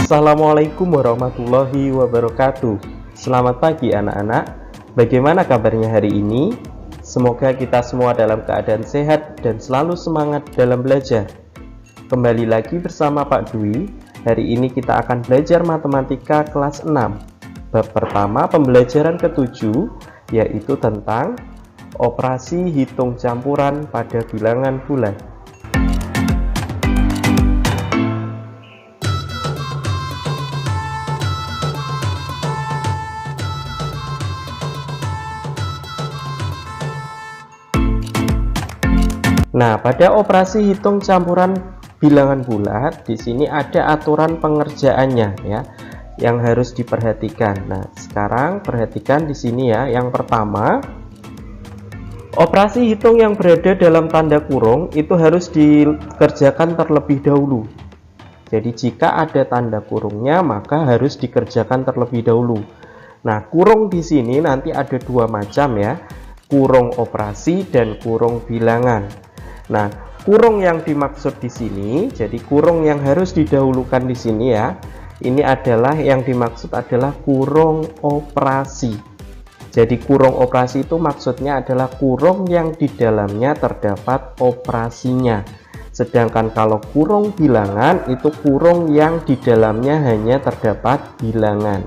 Assalamualaikum warahmatullahi wabarakatuh. Selamat pagi anak-anak. Bagaimana kabarnya hari ini? Semoga kita semua dalam keadaan sehat dan selalu semangat dalam belajar. Kembali lagi bersama Pak Dwi. Hari ini kita akan belajar matematika kelas 6. Bab pertama pembelajaran ke-7, yaitu tentang operasi hitung campuran pada bilangan bulat. Nah, pada operasi hitung campuran bilangan bulat, di sini ada aturan pengerjaannya ya, yang harus diperhatikan. Nah, sekarang perhatikan di sini ya. Yang pertama, operasi hitung yang berada dalam tanda kurung itu harus dikerjakan terlebih dahulu. Jadi jika ada tanda kurungnya, maka harus dikerjakan terlebih dahulu. Nah, kurung di sini nanti ada dua macam ya, kurung operasi dan kurung bilangan. Nah, kurung yang dimaksud di sini, jadi kurung yang harus didahulukan di sini ya, ini adalah yang dimaksud adalah kurung operasi. Jadi kurung operasi itu maksudnya adalah kurung yang di dalamnya terdapat operasinya. Sedangkan kalau kurung bilangan itu kurung yang di dalamnya hanya terdapat bilangan.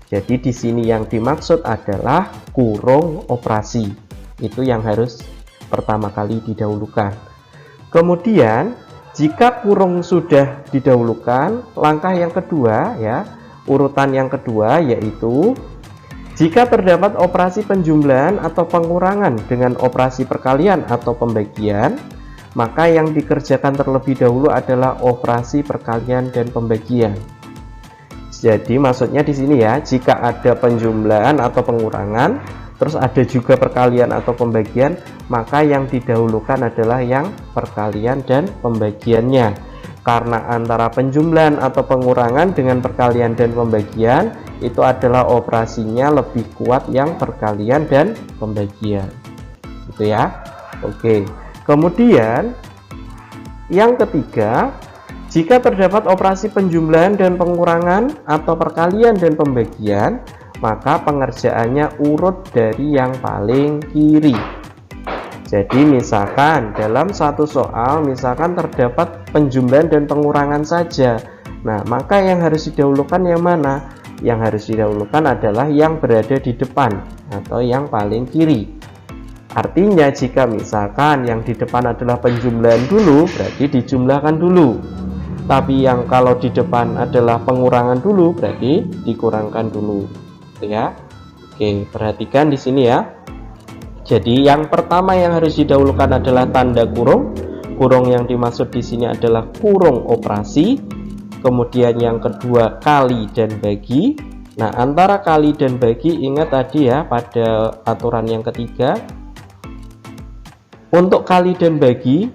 Jadi di sini yang dimaksud adalah kurung operasi. Itu yang harus pertama kali didahulukan. Kemudian jika kurung sudah didahulukan, langkah yang kedua ya, urutan yang kedua yaitu jika terdapat operasi penjumlahan atau pengurangan dengan operasi perkalian atau pembagian, maka yang dikerjakan terlebih dahulu adalah operasi perkalian dan pembagian. Jadi maksudnya di sini ya, jika ada penjumlahan atau pengurangan terus ada juga perkalian atau pembagian, maka yang didahulukan adalah yang perkalian dan pembagiannya. Karena antara penjumlahan atau pengurangan dengan perkalian dan pembagian itu adalah operasinya lebih kuat yang perkalian dan pembagian. Gitu ya. Oke. Kemudian yang ketiga, jika terdapat operasi penjumlahan dan pengurangan atau perkalian dan pembagian, maka pengerjaannya urut dari yang paling kiri. Jadi misalkan dalam satu soal misalkan terdapat penjumlahan dan pengurangan saja. Nah, maka yang harus didahulukan yang mana? Yang harus didahulukan adalah yang berada di depan atau yang paling kiri. Artinya jika misalkan yang di depan adalah penjumlahan dulu, berarti dijumlahkan dulu. Tapi yang kalau di depan adalah pengurangan dulu, berarti dikurangkan dulu. Ya. Oke, perhatikan di sini ya. Jadi yang pertama yang harus didahulukan adalah tanda kurung. Kurung yang dimaksud di sini adalah kurung operasi. Kemudian yang kedua kali dan bagi. Nah, antara kali dan bagi ingat tadi ya pada aturan yang ketiga. Untuk kali dan bagi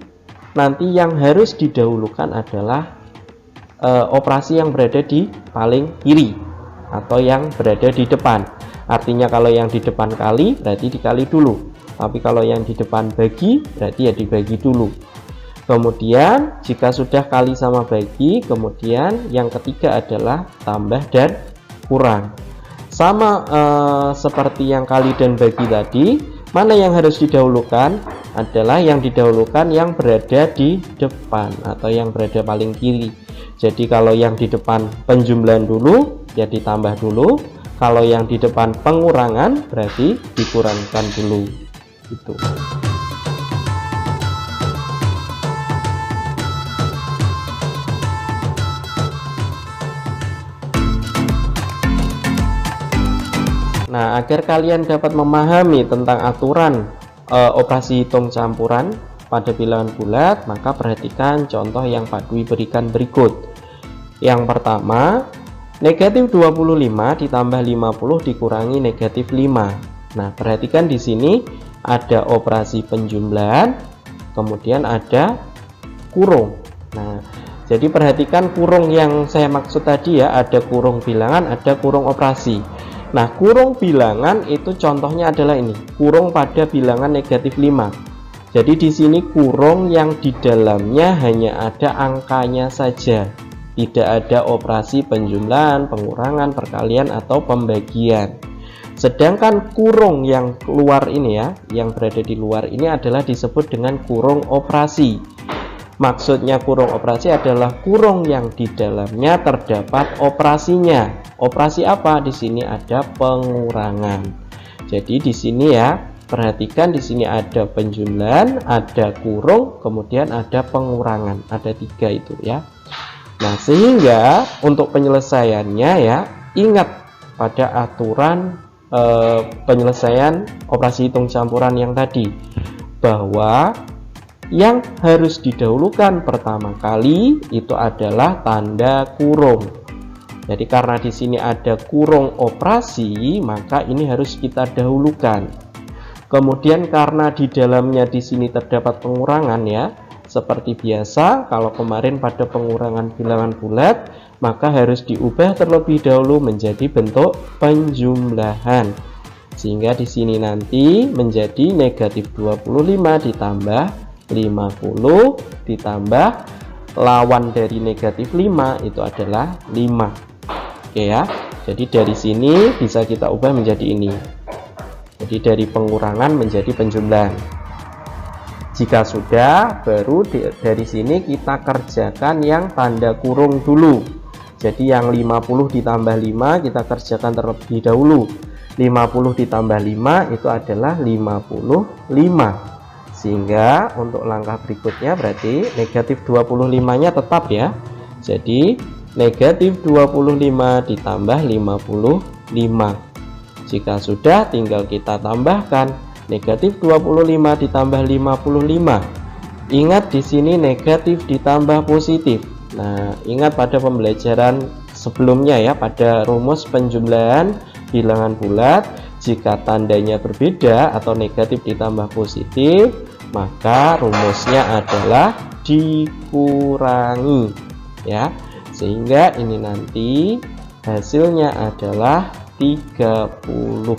nanti yang harus didahulukan adalah operasi yang berada di paling kiri atau yang berada di depan. Artinya kalau yang di depan kali berarti dikali dulu, tapi kalau yang di depan bagi berarti ya dibagi dulu. Kemudian jika sudah kali sama bagi, kemudian yang ketiga adalah tambah dan kurang. Sama seperti yang kali dan bagi tadi, mana yang harus didahulukan adalah yang didahulukan yang berada di depan atau yang berada paling kiri. Jadi kalau yang di depan penjumlahan dulu ya ditambah dulu, kalau yang di depan pengurangan berarti dikurangkan dulu gitu. Nah, agar kalian dapat memahami tentang aturan operasi hitung campuran pada bilangan bulat, maka perhatikan contoh yang Pak Dwi berikan berikut. Yang pertama, negatif 25 ditambah 50 dikurangi negatif 5. Nah, perhatikan di sini ada operasi penjumlahan, kemudian ada kurung. Nah, jadi perhatikan kurung yang saya maksud tadi ya, ada kurung bilangan, ada kurung operasi. Nah, kurung bilangan itu contohnya adalah ini, kurung pada bilangan negatif 5. Jadi di sini kurung yang di dalamnya hanya ada angkanya saja. Tidak ada operasi penjumlahan, pengurangan, perkalian, atau pembagian. Sedangkan kurung yang keluar ini ya, yang berada di luar ini adalah disebut dengan kurung operasi. Maksudnya kurung operasi adalah kurung yang di dalamnya terdapat operasinya. Operasi apa? Di sini ada pengurangan. Jadi di sini ya, perhatikan di sini ada penjumlahan, ada kurung, kemudian ada pengurangan. Ada 3 itu ya. Nah, sehingga untuk penyelesaiannya ya, ingat pada aturan penyelesaian operasi hitung campuran yang tadi, bahwa yang harus didahulukan pertama kali itu adalah tanda kurung. Jadi karena di sini ada kurung operasi, maka ini harus kita dahulukan. Kemudian karena di dalamnya di sini terdapat pengurangan ya, seperti biasa kalau kemarin pada pengurangan bilangan bulat, maka harus diubah terlebih dahulu menjadi bentuk penjumlahan. Sehingga di sini nanti menjadi negatif 25 ditambah 50 ditambah lawan dari negatif 5 itu adalah 5. Oke ya. Jadi dari sini bisa kita ubah menjadi ini. Jadi dari pengurangan menjadi penjumlahan. Jika sudah, baru dari sini kita kerjakan yang tanda kurung dulu. Jadi yang 50 ditambah 5 kita kerjakan terlebih dahulu. 50 ditambah 5 itu adalah 55. Sehingga untuk langkah berikutnya berarti negatif 25-nya tetap ya. Jadi negatif 25 ditambah 55. Jika sudah, tinggal kita tambahkan negatif 25 ditambah 55. Ingat di sini negatif ditambah positif. Nah, ingat pada pembelajaran sebelumnya ya, pada rumus penjumlahan bilangan bulat, jika tandanya berbeda atau negatif ditambah positif, maka rumusnya adalah dikurangi ya. Sehingga ini nanti hasilnya adalah 30.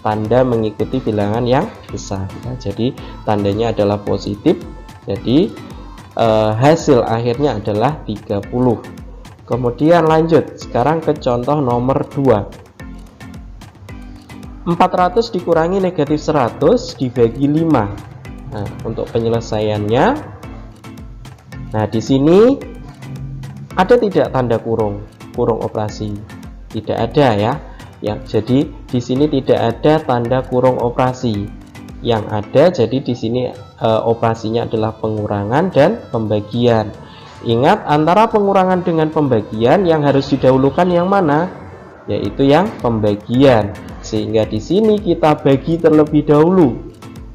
Tanda mengikuti bilangan yang besar ya. Jadi tandanya adalah positif. Jadi hasil akhirnya adalah 30. Kemudian lanjut sekarang ke contoh nomor 2. 400 dikurangi negatif 100 dibagi 5. Nah, untuk penyelesaiannya, nah di sini ada tidak tanda kurung operasi? Tidak ada ya. Ya, jadi di sini tidak ada tanda kurung operasi. Yang ada jadi di sini operasinya adalah pengurangan dan pembagian. Ingat antara pengurangan dengan pembagian yang harus didahulukan yang mana? Yaitu yang pembagian. Sehingga di sini kita bagi terlebih dahulu.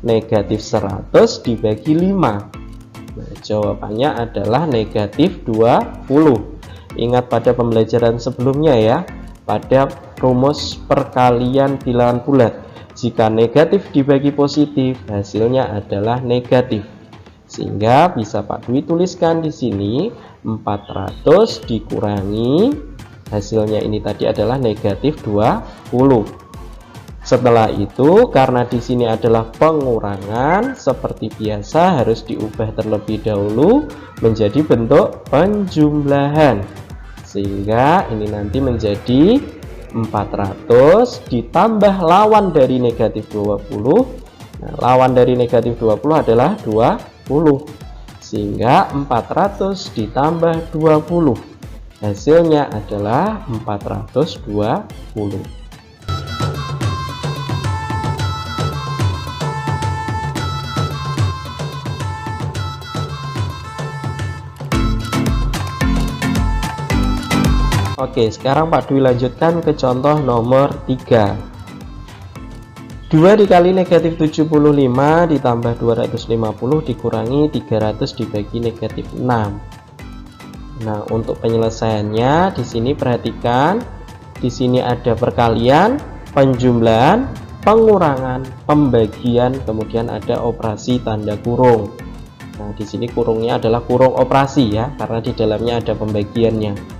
Negatif 100 dibagi 5. Nah, jawabannya adalah negatif 20. Ingat pada pembelajaran sebelumnya ya, pada rumus perkalian bilangan bulat, jika negatif dibagi positif hasilnya adalah negatif. Sehingga bisa Pak Dwi tuliskan di sini 400 dikurangi hasilnya ini tadi adalah negatif 20. Setelah itu karena di sini adalah pengurangan, seperti biasa harus diubah terlebih dahulu menjadi bentuk penjumlahan. Sehingga ini nanti menjadi 400 ditambah lawan dari negatif 20. Nah, lawan dari negatif 20 adalah 20. Sehingga 400 ditambah 20. Hasilnya adalah 420. Oke, sekarang Pak Dwi lanjutkan ke contoh nomor 3. 2 dikali negatif 75 ditambah 250 dikurangi 300 dibagi negatif 6. Nah, untuk penyelesaiannya di sini perhatikan, di sini ada perkalian, penjumlahan, pengurangan, pembagian, kemudian ada operasi tanda kurung. Nah, di sini kurungnya adalah kurung operasi ya, karena di dalamnya ada pembagiannya.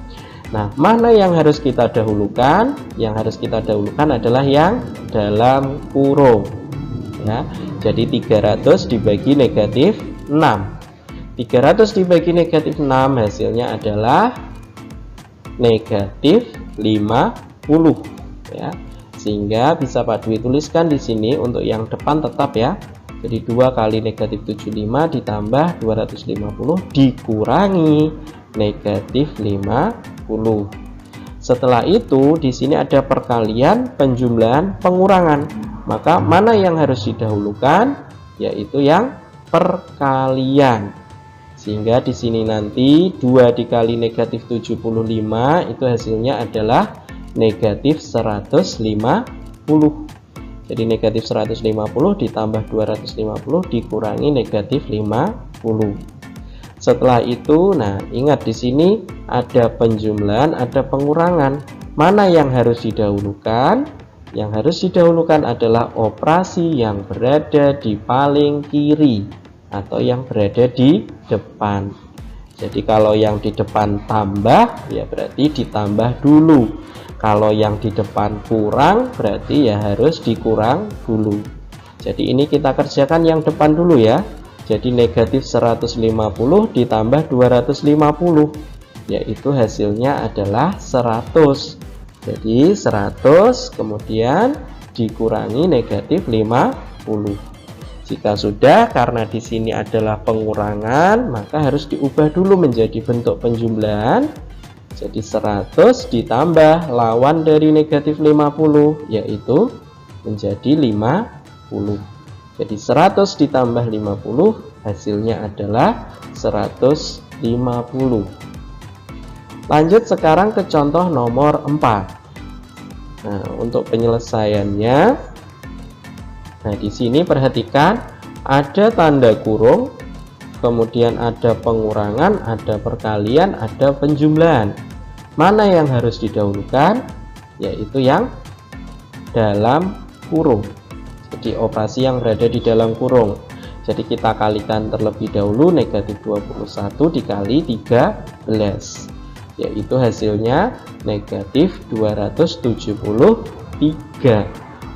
Nah, mana yang harus kita dahulukan? Yang harus kita dahulukan adalah yang dalam kurung ya. Jadi 300 dibagi negatif 6. 300 dibagi negatif 6 hasilnya adalah negatif 50 ya. Sehingga bisa Pak Dwi tuliskan di sini untuk yang depan tetap ya. Jadi 2 kali negatif 75 ditambah 250 dikurangi negatif 50. Setelah itu di sini ada perkalian, penjumlahan, pengurangan. Maka mana yang harus didahulukan? Yaitu yang perkalian. Sehingga di sini nanti 2 dikali negatif 75 itu hasilnya adalah negatif 150. Jadi negatif 150 ditambah 250 dikurangi negatif 50. Setelah itu, nah ingat di sini ada penjumlahan, ada pengurangan. Mana yang harus didahulukan? Yang harus didahulukan adalah operasi yang berada di paling kiri atau yang berada di depan. Jadi kalau yang di depan tambah, ya berarti ditambah dulu. Kalau yang di depan kurang, berarti ya harus dikurang dulu. Jadi ini kita kerjakan yang depan dulu ya. Jadi negatif 150 ditambah 250, yaitu hasilnya adalah 100. Jadi 100 kemudian dikurangi negatif 50. Jika sudah, karena di sini adalah pengurangan, maka harus diubah dulu menjadi bentuk penjumlahan. Jadi 100 ditambah lawan dari negatif 50, yaitu menjadi 50. Jadi 100 ditambah 50 hasilnya adalah 150. Lanjut sekarang ke contoh nomor 4. Nah, untuk penyelesaiannya, nah di sini perhatikan ada tanda kurung, kemudian ada pengurangan, ada perkalian, ada penjumlahan. Mana yang harus didahulukan? Yaitu yang dalam kurung. Jadi operasi yang berada di dalam kurung. Jadi kita kalikan terlebih dahulu negatif 21 dikali 13, yaitu hasilnya negatif 273.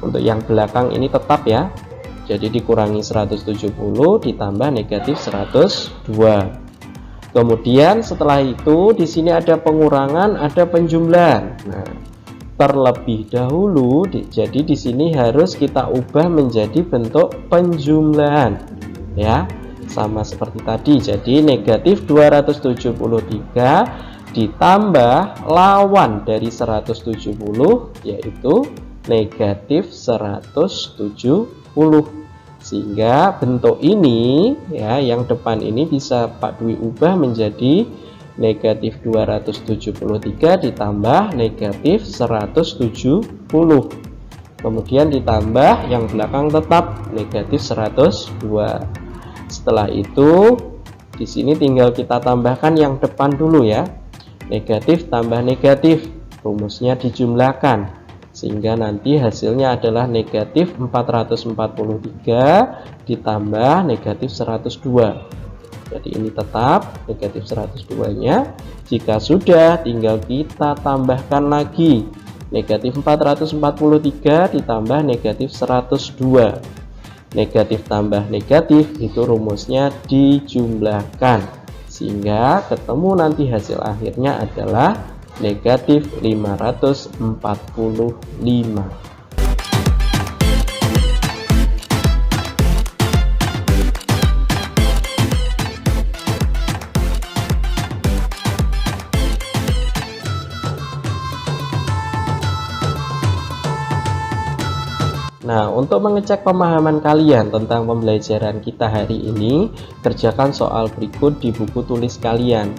Untuk yang belakang ini tetap ya. Jadi dikurangi 170 ditambah negatif 102. Kemudian setelah itu di sini ada pengurangan, ada penjumlahan. Nah, terlebih dahulu jadi di sini harus kita ubah menjadi bentuk penjumlahan ya. Sama seperti tadi. Jadi negatif 273 ditambah lawan dari 170 yaitu negatif 170. Sehingga bentuk ini ya, yang depan ini bisa Pak Dwi ubah menjadi negatif 273 ditambah negatif 170. Kemudian ditambah yang belakang tetap negatif 102. Setelah itu di sini tinggal kita tambahkan yang depan dulu ya. Negatif tambah negatif, rumusnya dijumlahkan. Sehingga nanti hasilnya adalah negatif 443 ditambah negatif 102. Jadi ini tetap negatif 102 nya. Jika sudah, tinggal kita tambahkan lagi negatif 443 ditambah negatif 102. Negatif tambah negatif itu rumusnya dijumlahkan, sehingga ketemu nanti hasil akhirnya adalah negatif 545. Nah, untuk mengecek pemahaman kalian tentang pembelajaran kita hari ini, kerjakan soal berikut di buku tulis kalian.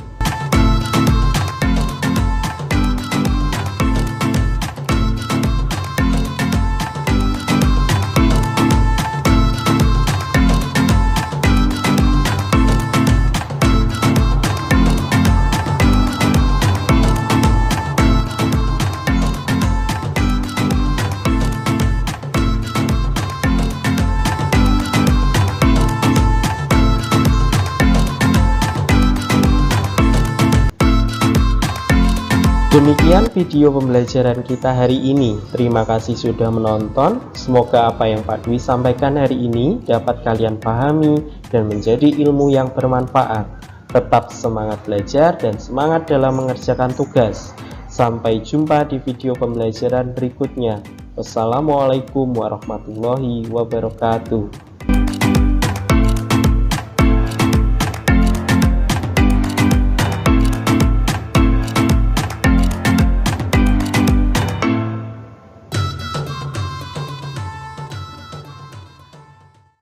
Demikian video pembelajaran kita hari ini. Terima kasih sudah menonton. Semoga apa yang Pak Dwi sampaikan hari ini dapat kalian pahami dan menjadi ilmu yang bermanfaat. Tetap semangat belajar dan semangat dalam mengerjakan tugas. Sampai jumpa di video pembelajaran berikutnya. Wassalamualaikum warahmatullahi wabarakatuh.